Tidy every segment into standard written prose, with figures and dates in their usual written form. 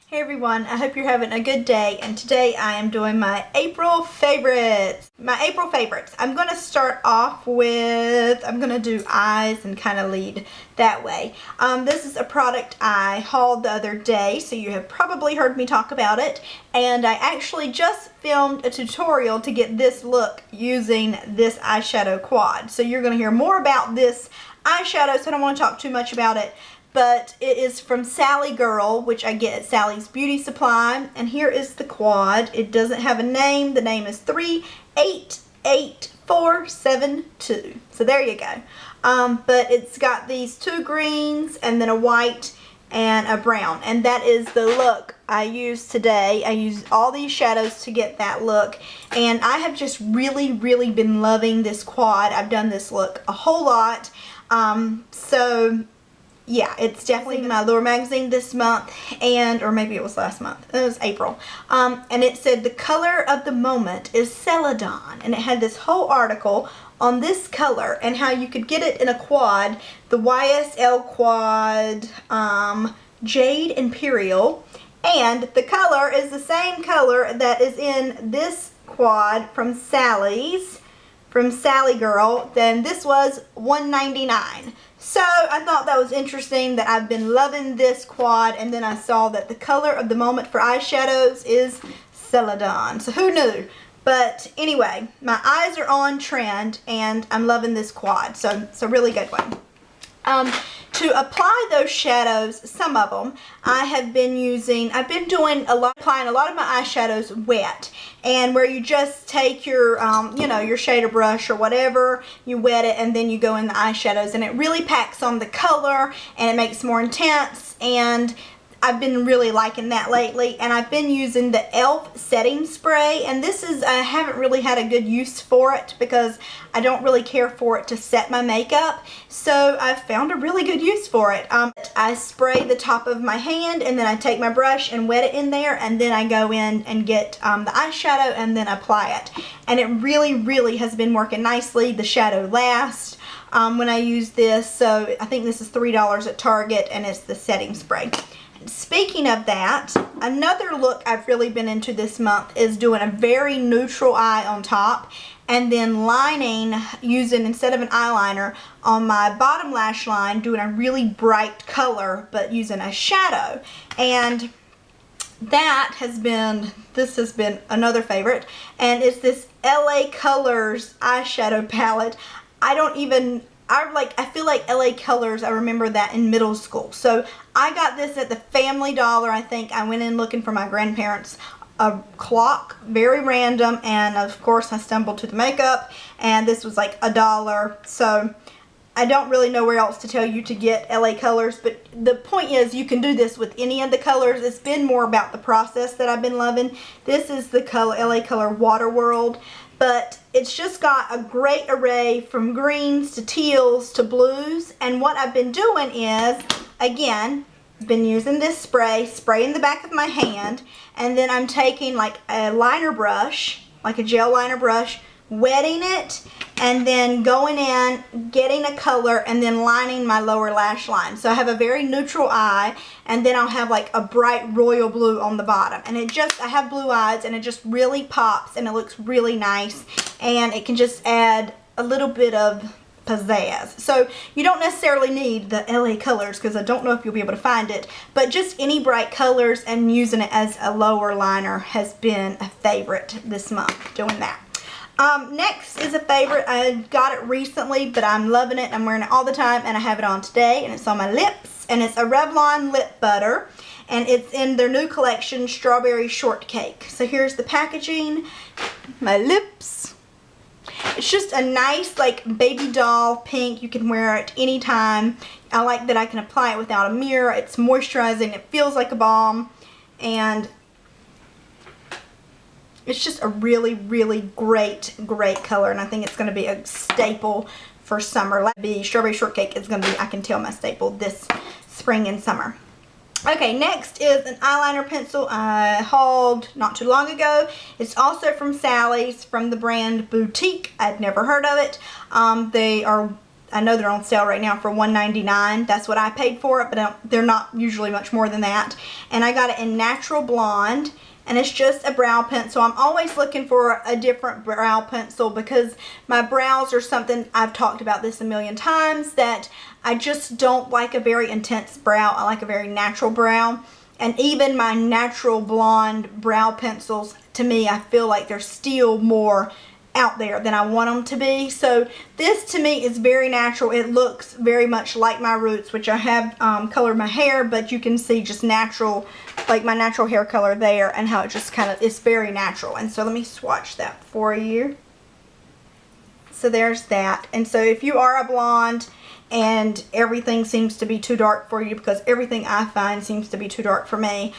Hey everyone, I hope you're having a good day, and today I am doing my April favorites. I'm going to start off with, I'm going to do eyes and kind of lead that way. This is a product I hauled the other day, so you have probably heard me talk about it, and I actually just filmed a tutorial to get this look using this eyeshadow quad. So you're going to hear more about this eyeshadow, so I don't want to talk too much about it. But it is from Sally Girl, which I get at Sally's Beauty Supply. And here is the quad. It doesn't have a name. The name is 388472. So there you go. But it's got these two greens and then a white and a brown. And that is the look I used today. I used all these shadows to get that look. And I have just really been loving this quad. I've done this look a whole lot. Yeah, it's definitely my Allure magazine this month, or maybe it was last month. It was April. And it said the color of the moment is Celadon. And it had this whole article on this color and how you could get it in a quad, the YSL quad Jade Imperial. And the color is the same color that is in this quad from Sally Girl. Then this was $1.99. So I thought that was interesting that I've been loving this quad, and then I saw that the color of the moment for eyeshadows is Celadon. So who knew? But anyway, my eyes are on trend and I'm loving this quad. So it's a really good one. To apply those shadows, some of them, I've been applying a lot of my eyeshadows wet, and where you just take your, your shader brush or whatever, you wet it and then you go in the eyeshadows, and it really packs on the color and it makes it more intense, and I've been really liking that lately. And I've been using the e.l.f. setting spray, and this is, I haven't really had a good use for it because I don't really care for it to set my makeup, so I've found a really good use for it. I spray the top of my hand, and then I take my brush and wet it in there, and then I go in and get the eyeshadow and then apply it, and it really has been working nicely. The shadow lasts when I use this, so I think this is $3 at Target, and it's the setting spray. Speaking of that, another look I've really been into this month is doing a very neutral eye on top, and then lining, using, instead of an eyeliner, on my bottom lash line, doing a really bright color, but using a shadow. And this has been another favorite, and it's this LA Colors eyeshadow palette. I feel like LA Colors, I remember that in middle school. So I got this at the Family Dollar, I think. I went in looking for my grandparents a clock, very random, and of course I stumbled to the makeup, and this was like $1. So I don't really know where else to tell you to get LA Colors, but the point is you can do this with any of the colors. It's been more about the process that I've been loving. This is the color LA Color Water World. But it's just got a great array from greens to teals to blues. And what I've been doing is, again, been using this spray in the back of my hand, and then I'm taking like a liner brush, like a gel liner brush, wetting it, and then going in, getting a color, and then lining my lower lash line. So I have a very neutral eye, and then I'll have like a bright royal blue on the bottom. And I have blue eyes, and it just really pops, and it looks really nice, and it can just add a little bit of pizzazz. So you don't necessarily need the LA Colors, because I don't know if you'll be able to find it, but just any bright colors, and using it as a lower liner has been a favorite this month, doing that. Next is a favorite. I got it recently, but I'm loving it. I'm wearing it all the time, and I have it on today, and it's on my lips, and it's a Revlon lip butter, and it's in their new collection, Strawberry Shortcake. So here's the packaging, my lips. It's just a nice, like, baby doll pink. You can wear it anytime. I like that I can apply it without a mirror. It's moisturizing. It feels like a balm, and it's just a really great color, and I think it's going to be a staple for summer. Strawberry Shortcake is going to be, I can tell, my staple this spring and summer. Okay, next is an eyeliner pencil I hauled not too long ago. It's also from Sally's, from the brand Boutique. I'd never heard of it. They are I know they're on sale right now for $1.99. That's what I paid for it, but they're not usually much more than that. And I got it in Natural Blonde, and it's just a brow pencil. I'm always looking for a different brow pencil because my brows are something, I've talked about this a million times, that I just don't like a very intense brow. I like a very natural brow. And even my Natural Blonde brow pencils, to me, I feel like they're still more out there than I want them to be. So this to me is very natural. It looks very much like my roots, which I have colored my hair, but you can see just natural, like my natural hair color there, and how it just kind of is very natural. And so let me swatch that for you. So there's that. And so if you are a blonde and everything seems to be too dark for you, because everything I find seems to be too dark for me,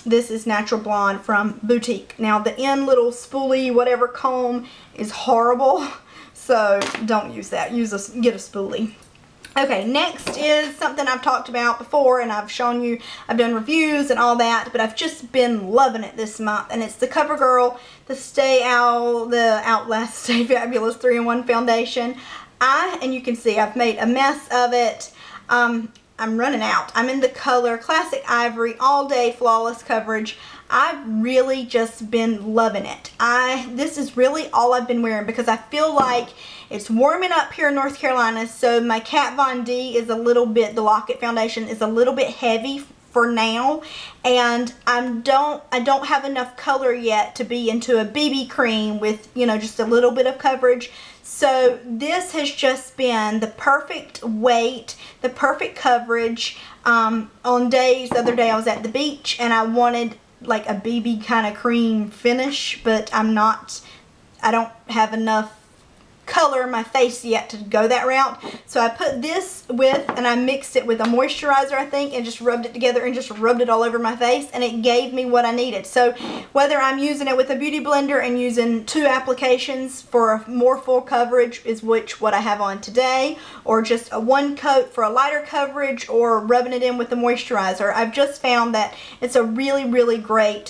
this is Natural Blonde from Boutique. Now the end little spoolie whatever comb is horrible, so don't use that. Get a spoolie. Okay, next is something I've talked about before, and I've shown you, I've done reviews and all that, but I've just been loving it this month, and it's the CoverGirl, the Outlast Stay Fabulous 3-in-1 foundation. And you can see I've made a mess of it. I'm running out. I'm in the color Classic Ivory All Day Flawless Coverage. I've really just been loving it. This is really all I've been wearing because I feel like it's warming up here in North Carolina, so my Kat Von D is a little bit, the Lock-It foundation is a little bit heavy for now, and I don't have enough color yet to be into a BB cream with, you know, just a little bit of coverage. So this has just been the perfect weight, the perfect coverage. On days, the other day I was at the beach and I wanted like a BB kind of cream finish, but I don't have enough color in my face yet to go that route. So I put this with, and I mixed it with a moisturizer, I think, and just rubbed it together and just rubbed it all over my face, and it gave me what I needed. So whether I'm using it with a beauty blender and using 2 applications for a more full coverage, is what I have on today, or just a 1 coat for a lighter coverage, or rubbing it in with the moisturizer, I've just found that it's a really, really great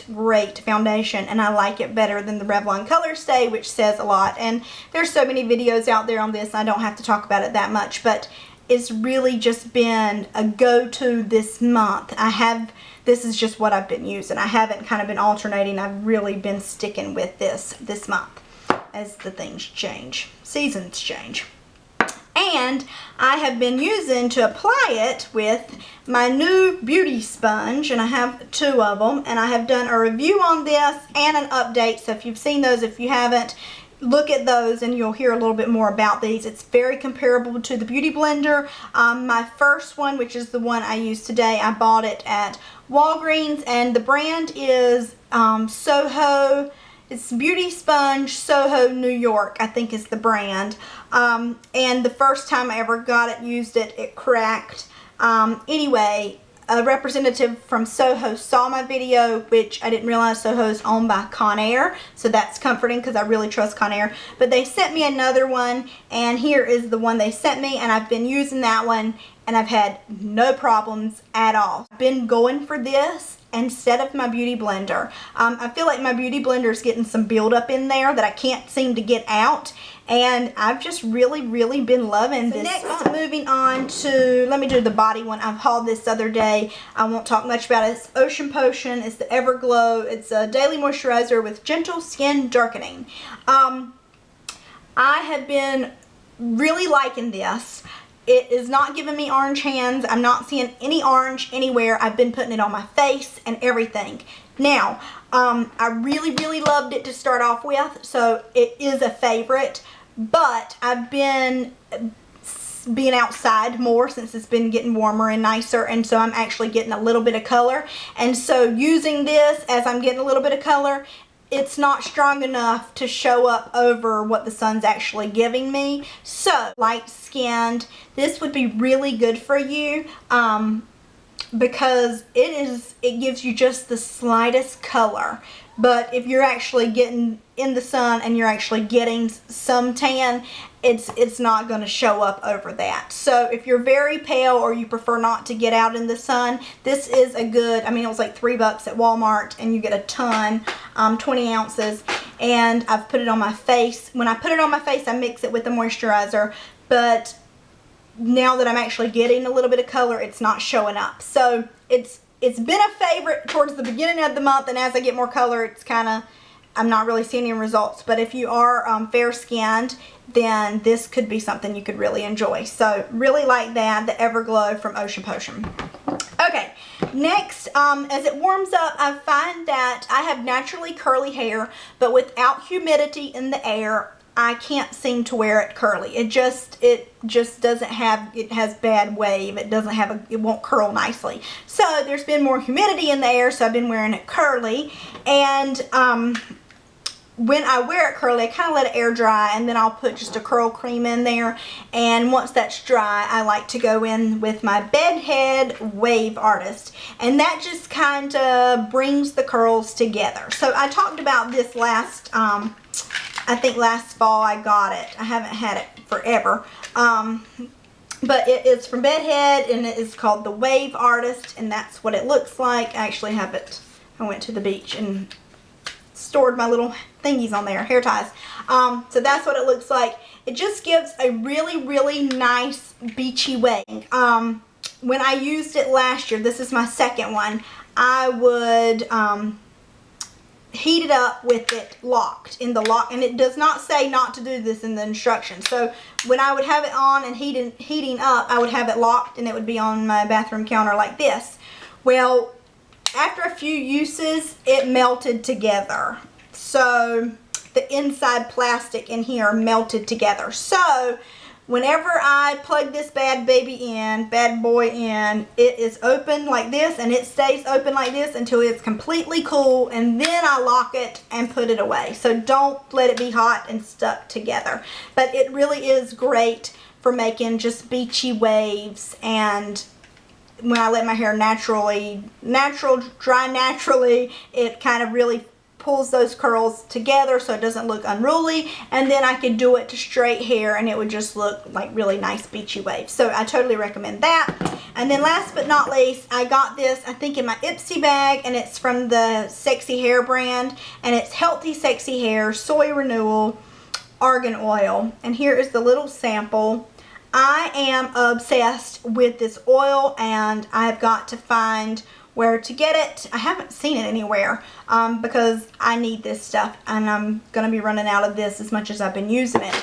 foundation, and I like it better than the Revlon Color Stay, which says a lot. And there's so many videos out there on this, I don't have to talk about it that much, but it's really just been a go-to this month. This is just what I've been using. I haven't kind of been alternating. I've really been sticking with this month as the things change, seasons change. And I have been using to apply it with my new beauty sponge, and I have 2 of them, and I have done a review on this and an update, so if you've seen those, if you haven't, look at those and you'll hear a little bit more about these. It's very comparable to the Beauty Blender. My first one, which is the one I use today, I bought it at Walgreens, and the brand is Soho. It's Beauty Sponge Soho New York, I think is the brand. And the first time I ever got it, used it, it cracked. Anyway, a representative from Soho saw my video, which I didn't realize Soho is owned by Conair, so that's comforting because I really trust Conair. But they sent me another one, and here is the one they sent me, and I've been using that one, and I've had no problems at all. I've been going for this instead of my Beauty Blender. I feel like my Beauty Blender is getting some buildup in there that I can't seem to get out, and I've just really, really been loving this. Next, moving on to, let me do the body one. I hauled this other day. I won't talk much about it. It's Ocean Potion. It's the Everglow. It's a daily moisturizer with gentle skin darkening. I have been really liking this. It is not giving me orange hands. I'm not seeing any orange anywhere. I've been putting it on my face and everything. Now, I really, really loved it to start off with, so it is a favorite. But I've been being outside more since it's been getting warmer and nicer, and so I'm actually getting a little bit of color. And so using this as I'm getting a little bit of color, it's not strong enough to show up over what the sun's actually giving me. So, light skinned, this would be really good for you because it gives you just the slightest color. But if you're actually getting in the sun and you're actually getting some tan, it's not going to show up over that. So if you're very pale or you prefer not to get out in the sun, this is a good, I mean, it was like $3 at Walmart, and you get a ton, 20 ounces. And I've put it on my face. When I put it on my face, I mix it with the moisturizer. but now that I'm actually getting a little bit of color, it's not showing up. So it's been a favorite towards the beginning of the month, and as I get more color, it's kind of, I'm not really seeing any results. But if you are fair skinned, then this could be something you could really enjoy. So really like that, the Everglow from Ocean Potion. Okay, next, as it warms up, I find that I have naturally curly hair, but without humidity in the air, I can't seem to wear it curly. It just doesn't have, it has bad wave. It doesn't have it won't curl nicely. So there's been more humidity in the air, so I've been wearing it curly. And when I wear it curly, I kind of let it air dry, and then I'll put just a curl cream in there. And once that's dry, I like to go in with my Bedhead Wave Artist, and that just kind of brings the curls together. So I talked about this last, I think last fall I got it. I haven't had it forever. But it is from Bedhead, and it is called the Wave Artist, and that's what it looks like. I actually have it. I went to the beach and stored my little thingies on there, hair ties. So that's what it looks like. It just gives a really, really nice beachy wave. When I used it last year, this is my second one, I would heat it up with it locked in the lock, and it does not say not to do this in the instructions. So when I would have it on and heating up, I would have it locked, and it would be on my bathroom counter like this. Well, after a few uses, it melted together. So the inside plastic in here melted together. So whenever I plug this bad boy in, it is open like this, and it stays open like this until it's completely cool, and then I lock it and put it away. So don't let it be hot and stuck together. But it really is great for making just beachy waves, and when I let my hair dry naturally, it kind of really pulls those curls together so it doesn't look unruly, and then I could do it to straight hair and it would just look like really nice beachy waves. So I totally recommend that. And then last but not least, I got this, I think, in my Ipsy bag, and it's from the Sexy Hair brand, and it's Healthy Sexy Hair Soy Renewal Argan Oil. And here is the little sample. I am obsessed with this oil, and I've got to find where to get it. I haven't seen it anywhere because I need this stuff, and I'm going to be running out of this as much as I've been using it.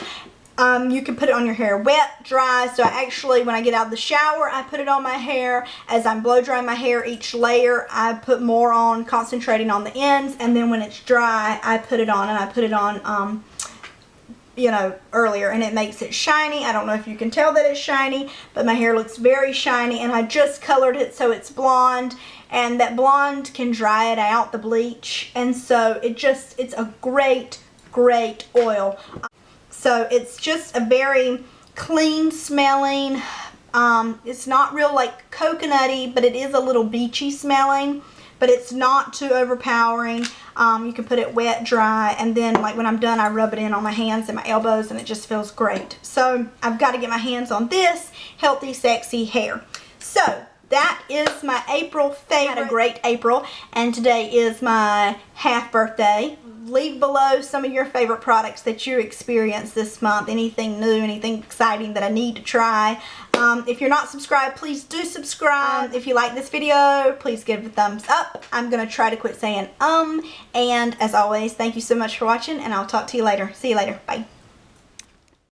You can put it on your hair wet, dry. So I actually, when I get out of the shower, I put it on my hair. As I'm blow drying my hair, each layer, I put more on, concentrating on the ends, and then when it's dry, I put it on, and I put it on you know, earlier, and it makes it shiny. I don't know if you can tell that it's shiny, but my hair looks very shiny, and I just colored it so it's blonde, and that blonde can dry it out, the bleach, and so it's a great oil. So it's just a very clean smelling, it's not real like coconutty, but it is a little beachy smelling, but it's not too overpowering. You can put it wet, dry, and then like when I'm done, I rub it in on my hands and my elbows, and it just feels great. So I've got to get my hands on this Healthy Sexy Hair. So that is my April favorite. I had a great April, and today is my half birthday. Leave below some of your favorite products that you experienced this month. Anything new, anything exciting that I need to try. If you're not subscribed, please do subscribe. If you like this video, please give it a thumbs up. I'm going to try to quit saying and as always, thank you so much for watching, and I'll talk to you later. See you later. Bye.